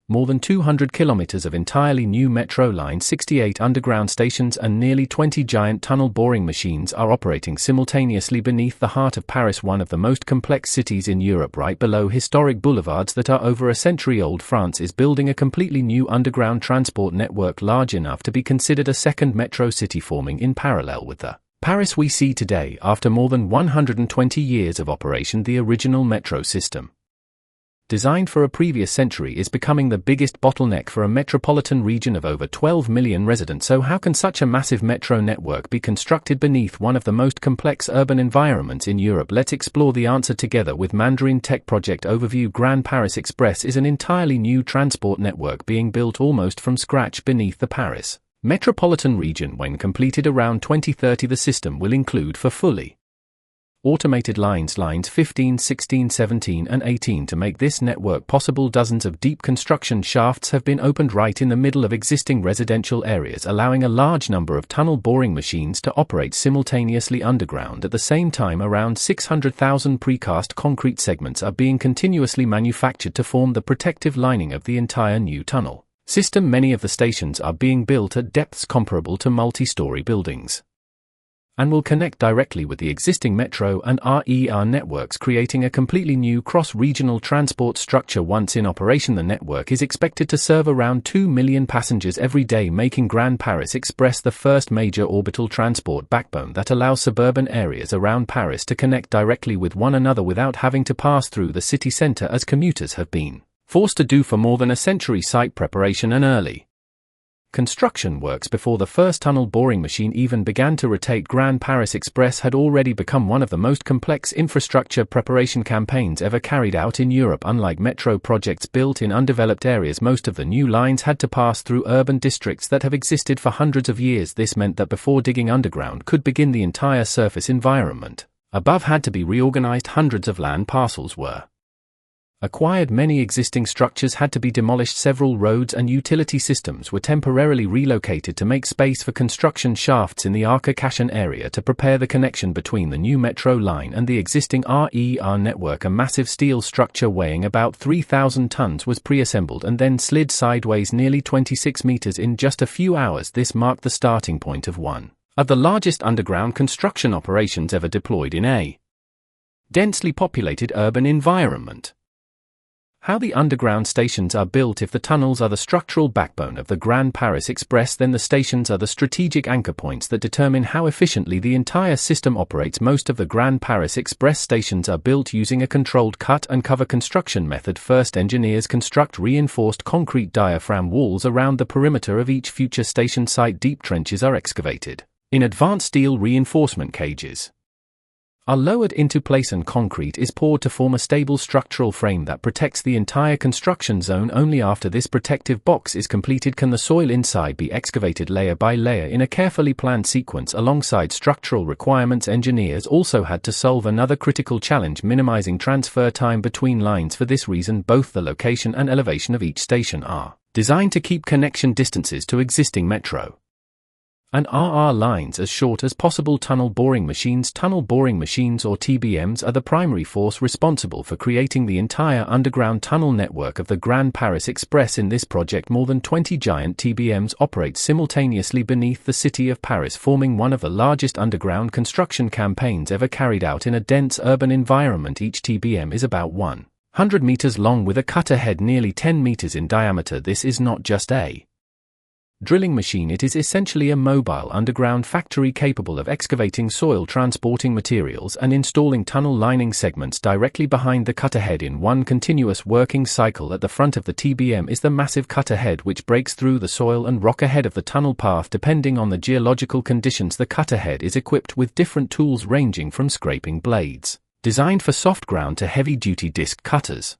More than 200 kilometers of entirely new Metro Line 68 underground stations and nearly 20 giant tunnel boring machines are operating simultaneously beneath the heart of Paris, one of the most complex cities in Europe. Right below historic boulevards that are over a century old, France is building a completely new underground transport network large enough to be considered a second metro city, forming in parallel with the Paris we see today. After more than 120 years of operation, the original metro system, designed for a previous century, is becoming the biggest bottleneck for a metropolitan region of over 12 million residents. So how can such a massive metro network be constructed beneath one of the most complex urban environments in Europe? Let's explore the answer together with Mandarin Tech Project Overview. Grand Paris Express is an entirely new transport network being built almost from scratch beneath the Paris metropolitan region. When completed around 2030, the system will include for fully automated lines 15, 16, 17 and 18. To make this network possible, dozens of deep construction shafts have been opened right in the middle of existing residential areas, allowing a large number of tunnel boring machines to operate simultaneously underground. At the same time, around 600,000 precast concrete segments are being continuously manufactured to form the protective lining of the entire new tunnel system. Many of the stations are being built at depths comparable to multi-story buildings and will connect directly with the existing metro and RER networks, creating a completely new cross-regional transport structure. Once in operation, the network is expected to serve around 2 million passengers every day, making Grand Paris Express the first major orbital transport backbone that allows suburban areas around Paris to connect directly with one another without having to pass through the city center, as commuters have been forced to do for more than a century. Site preparation and early construction works before the first tunnel boring machine even began to rotate. Grand Paris Express had already become one of the most complex infrastructure preparation campaigns ever carried out in Europe. Unlike metro projects built in undeveloped areas, most of the new lines had to pass through urban districts that have existed for hundreds of years. This meant that before digging underground could begin, the entire surface environment above had to be reorganized. Hundreds of land parcels were acquired, many existing structures had to be demolished, several roads and utility systems were temporarily relocated to make space for construction shafts in the Arcachon area to prepare the connection between the new metro line and the existing RER network. A massive steel structure weighing about 3,000 tons was pre-assembled and then slid sideways nearly 26 meters in just a few hours. This marked the starting point of one of the largest underground construction operations ever deployed in a densely populated urban environment. How the underground stations are built. If the tunnels are the structural backbone of the Grand Paris Express, then the stations are the strategic anchor points that determine how efficiently the entire system operates. Most of the Grand Paris Express stations are built using a controlled cut and cover construction method. First, engineers construct reinforced concrete diaphragm walls around the perimeter of each future station site. Deep trenches are excavated in advanced steel reinforcement cages are lowered into place, and concrete is poured to form a stable structural frame that protects the entire construction zone. Only after this protective box is completed can the soil inside be excavated layer by layer in a carefully planned sequence. Alongside structural requirements, engineers also had to solve another critical challenge: minimizing transfer time between lines. For this reason, both the location and elevation of each station are designed to keep connection distances to existing metro and RR lines as short as possible. Tunnel boring machines, or TBMs, are the primary force responsible for creating the entire underground tunnel network of the Grand Paris Express. In this project, more than 20 giant TBMs operate simultaneously beneath the city of Paris, forming one of the largest underground construction campaigns ever carried out in a dense urban environment. Each TBM is about 100 meters long with a cutter head nearly 10 meters in diameter. This is not just a drilling machine, it is essentially a mobile underground factory capable of excavating soil, transporting materials and installing tunnel lining segments directly behind the cutter head in one continuous working cycle. At the front of the TBM is the massive cutter head, which breaks through the soil and rock ahead of the tunnel path. Depending on the geological conditions, the cutter head is equipped with different tools ranging from scraping blades designed for soft ground to heavy-duty disc cutters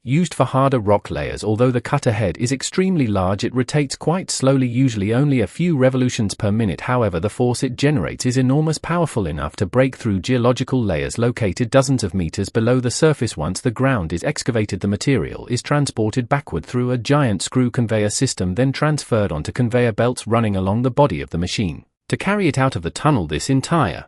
used for harder rock layers. Although the cutter head is extremely large, it rotates quite slowly, usually only a few revolutions per minute. However, the force it generates is enormous, powerful enough to break through geological layers located dozens of meters below the surface. Once the ground is excavated, the material is transported backward through a giant screw conveyor system, then transferred onto conveyor belts running along the body of the machine to carry it out of the tunnel. This entire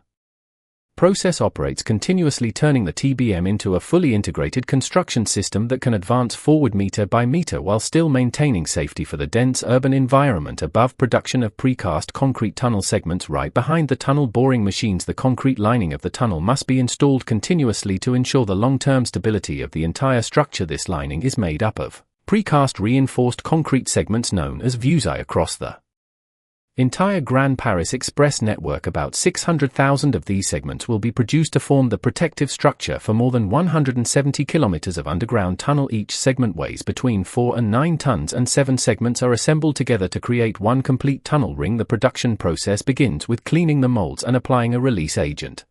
process operates continuously, turning the TBM into a fully integrated construction system that can advance forward meter by meter while still maintaining safety for the dense urban environment above. Production of precast concrete tunnel segments. Right behind the tunnel boring machines, the concrete lining of the tunnel must be installed continuously to ensure the long-term stability of the entire structure. This lining is made up of precast reinforced concrete segments known as vuesi across the entire Grand Paris Express network. About 600,000 of these segments will be produced to form the protective structure for more than 170 kilometers of underground tunnel. Each segment weighs between 4 and 9 tons, and 7 segments are assembled together to create one complete tunnel ring. The production process begins with cleaning the molds and applying a release agent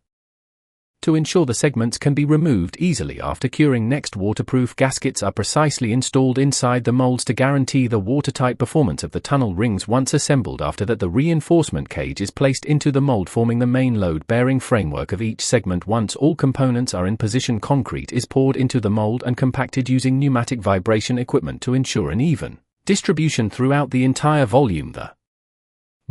to ensure the segments can be removed easily after curing. Next, waterproof gaskets are precisely installed inside the molds to guarantee the watertight performance of the tunnel rings once assembled. After that, the reinforcement cage is placed into the mold, forming the main load-bearing framework of each segment. Once all components are in position, concrete is poured into the mold and compacted using pneumatic vibration equipment to ensure an even distribution throughout the entire volume. The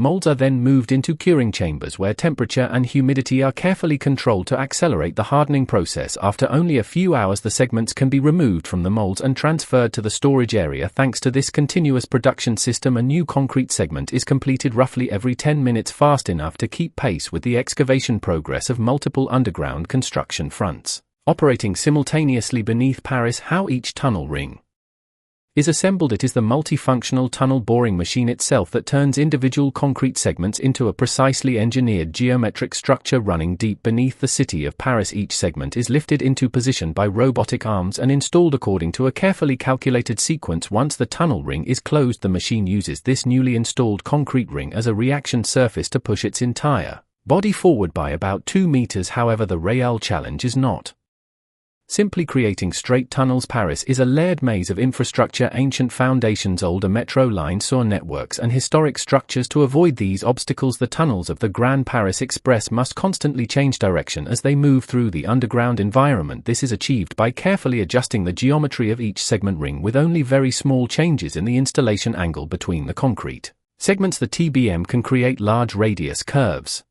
molds are then moved into curing chambers where temperature and humidity are carefully controlled to accelerate the hardening process. After only a few hours, the segments can be removed from the molds and transferred to the storage area. Thanks to this continuous production system, a new concrete segment is completed roughly every 10 minutes, fast enough to keep pace with the excavation progress of multiple underground construction fronts operating simultaneously beneath Paris. How each tunnel ring is assembled. It is the multifunctional tunnel boring machine itself that turns individual concrete segments into a precisely engineered geometric structure running deep beneath the city of Paris. Each segment is lifted into position by robotic arms and installed according to a carefully calculated sequence. Once the tunnel ring is closed, the machine uses this newly installed concrete ring as a reaction surface to push its entire body forward by about 2 meters. However, the real challenge is not simply creating straight tunnels. Paris is a layered maze of infrastructure, ancient foundations, older metro line sewer networks, and historic structures. To avoid these obstacles, the tunnels of the Grand Paris Express must constantly change direction as they move through the underground environment. This is achieved by carefully adjusting the geometry of each segment ring with only very small changes in the installation angle between the concrete segments. The TBM can create large radius curves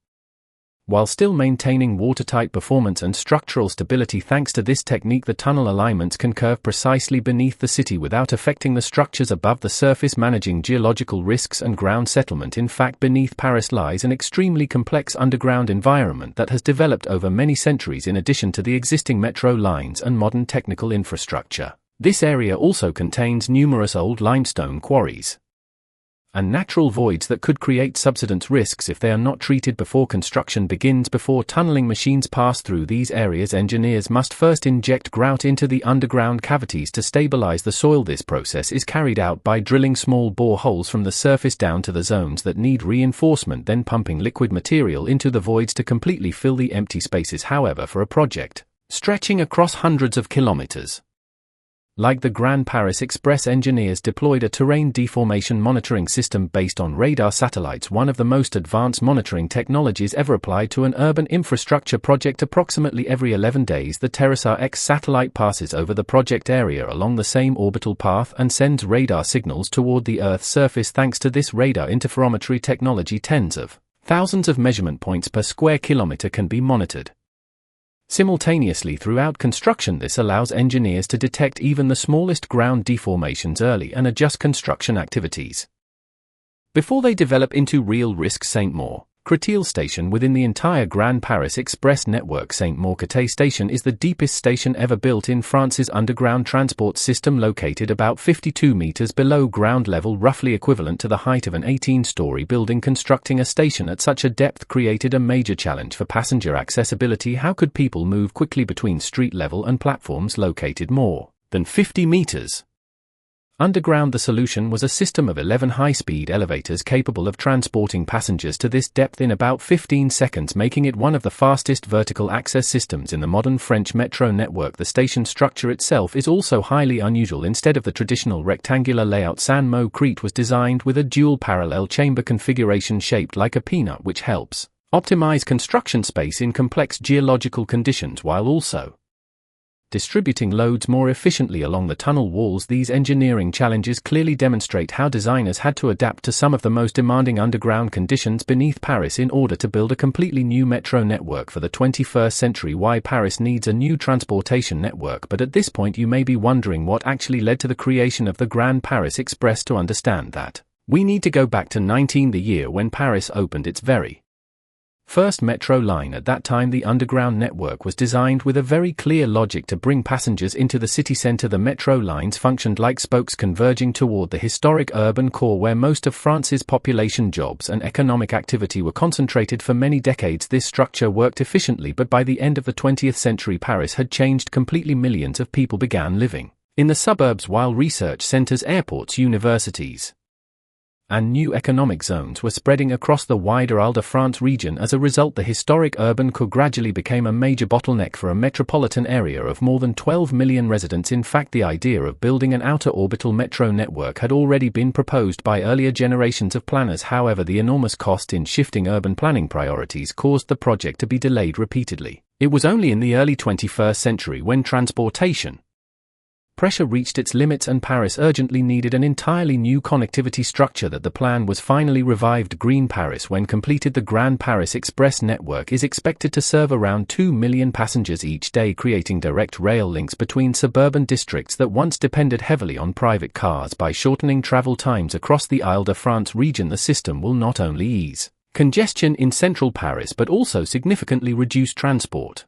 while still maintaining watertight performance and structural stability. Thanks to this technique, the tunnel alignments can curve precisely beneath the city without affecting the structures above the surface, managing geological risks and ground settlement. In fact, beneath Paris lies an extremely complex underground environment that has developed over many centuries. In addition to the existing metro lines and modern technical infrastructure, this area also contains numerous old limestone quarries and natural voids that could create subsidence risks if they are not treated before construction begins. Before tunneling machines pass through these areas, engineers must first inject grout into the underground cavities to stabilize the soil. This process is carried out by drilling small bore holes from the surface down to the zones that need reinforcement, then pumping liquid material into the voids to completely fill the empty spaces. However, for a project stretching across hundreds of kilometers like the Grand Paris Express, engineers deployed a terrain deformation monitoring system based on radar satellites, one of the most advanced monitoring technologies ever applied to an urban infrastructure project. Approximately every 11 days, the TerraSAR-X satellite passes over the project area along the same orbital path and sends radar signals toward the Earth's surface. Thanks to this radar interferometry technology, tens of thousands of measurement points per square kilometer can be monitored simultaneously throughout construction. This allows engineers to detect even the smallest ground deformations early and adjust construction activities before they develop into real risk. Saint-Maur Créteil station within the entire Grand Paris Express network. Saint-Maur Créteil station is the deepest station ever built in France's underground transport system, located about 52 meters below ground level, roughly equivalent to the height of an 18-story building. Constructing a station at such a depth created a major challenge for passenger accessibility. How could people move quickly between street level and platforms located more than 50 meters underground? The solution was a system of 11 high-speed elevators capable of transporting passengers to this depth in about 15 seconds, making it one of the fastest vertical access systems in the modern French metro network. The station structure itself is also highly unusual. Instead of the traditional rectangular layout, Saint-Maur Créteil was designed with a dual parallel chamber configuration shaped like a peanut, which helps optimize construction space in complex geological conditions while also distributing loads more efficiently along the tunnel walls. These engineering challenges clearly demonstrate how designers had to adapt to some of the most demanding underground conditions beneath Paris in order to build a completely new metro network for the 21st century. Why Paris needs a new transportation network. But at this point you may be wondering what actually led to the creation of the Grand Paris Express. To understand that, we need to go back to 19, the year when Paris opened its very first metro line. At that time, the underground network was designed with a very clear logic to bring passengers into the city center. The metro lines functioned like spokes converging toward the historic urban core where most of France's population, jobs and economic activity were concentrated. For many decades this structure worked efficiently, but by the end of the 20th century Paris had changed completely. Millions of people began living in the suburbs, while research centers, airports, universities and new economic zones were spreading across the wider Île-de-France region. As a result, the historic urban core gradually became a major bottleneck for a metropolitan area of more than 12 million residents. In fact, the idea of building an outer orbital metro network had already been proposed by earlier generations of planners. However, the enormous cost in shifting urban planning priorities caused the project to be delayed repeatedly. It was only in the early 21st century when transportation pressure reached its limits and Paris urgently needed an entirely new connectivity structure that the plan was finally revived. Green Paris, when completed, the Grand Paris Express network is expected to serve around 2 million passengers each day, creating direct rail links between suburban districts that once depended heavily on private cars. By shortening travel times across the Île-de-France region, the system will not only ease congestion in central Paris but also significantly reduce transport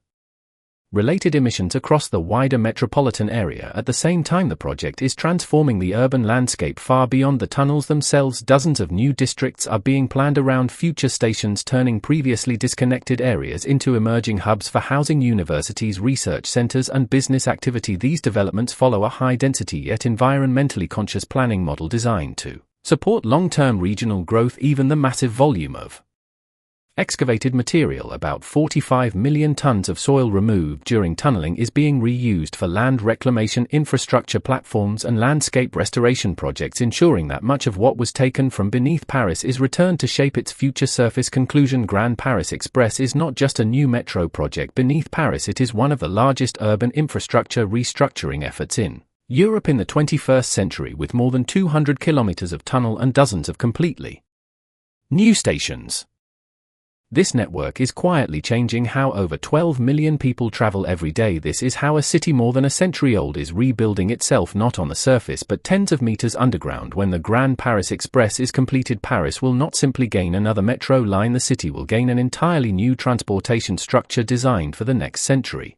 related emissions across the wider metropolitan area. At the same time, the project is transforming the urban landscape far beyond the tunnels themselves. Dozens of new districts are being planned around future stations, turning previously disconnected areas into emerging hubs for housing, universities, research centers and business activity. These developments follow a high-density yet environmentally conscious planning model designed to support long-term regional growth. Even the massive volume of excavated material, about 45 million tons of soil removed during tunneling, is being reused for land reclamation, infrastructure platforms and landscape restoration projects, ensuring that much of what was taken from beneath Paris is returned to shape its future surface. Conclusion: Grand Paris Express is not just a new metro project beneath Paris, it is one of the largest urban infrastructure restructuring efforts in Europe in the 21st century, with more than 200 kilometers of tunnel and dozens of completely new stations. This network is quietly changing how over 12 million people travel every day. This is how a city more than a century old is rebuilding itself, not on the surface but tens of meters underground. When the Grand Paris Express is completed, Paris will not simply gain another metro line, the city will gain an entirely new transportation structure designed for the next century.